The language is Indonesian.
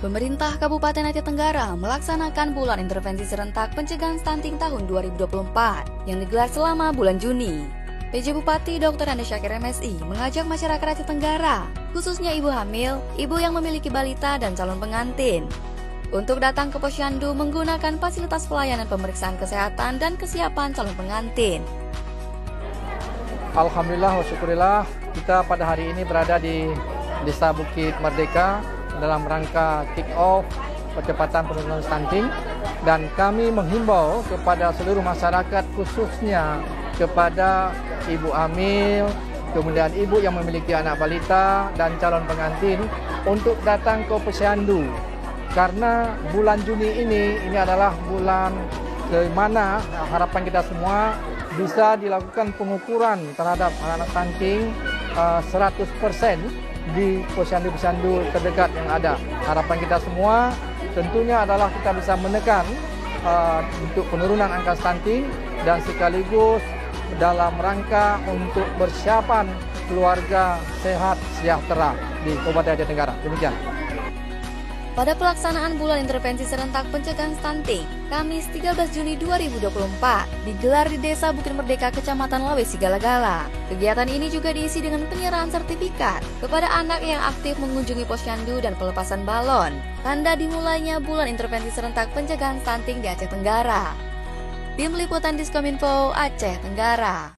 Pemerintah Kabupaten Aceh Tenggara melaksanakan bulan intervensi serentak pencegahan stunting tahun 2024 yang digelar selama bulan Juni. PJ Bupati Dr. Andi Syakir MSI mengajak masyarakat Aceh Tenggara, khususnya ibu hamil, ibu yang memiliki balita dan calon pengantin, untuk datang ke Posyandu menggunakan fasilitas pelayanan pemeriksaan kesehatan dan kesiapan calon pengantin. Alhamdulillah wa syukurillah, kita pada hari ini berada di Desa Bukit Merdeka dalam rangka kick-off percepatan penurunan stunting, dan kami menghimbau kepada seluruh masyarakat, khususnya kepada ibu hamil, kemudian ibu yang memiliki anak balita dan calon pengantin untuk datang ke Posyandu. Karena bulan Juni ini adalah bulan ke mana harapan kita semua bisa dilakukan pengukuran terhadap anak stunting 100% di posyandu-posyandu terdekat yang ada. Harapan kita semua tentunya adalah kita bisa menekan untuk penurunan angka stunting dan sekaligus dalam rangka untuk persiapan keluarga sehat sejahtera di Kabupaten Aceh Tenggara. Demikian. Pada pelaksanaan bulan intervensi serentak pencegahan stunting, Kamis 13 Juni 2024, digelar di Desa Bukit Merdeka, Kecamatan Lawe, Sigala-Gala. Kegiatan ini juga diisi dengan penyerahan sertifikat kepada anak yang aktif mengunjungi posyandu dan pelepasan balon, tanda dimulainya bulan intervensi serentak pencegahan stunting di Aceh Tenggara. Tim Liputan Diskominfo, Aceh Tenggara.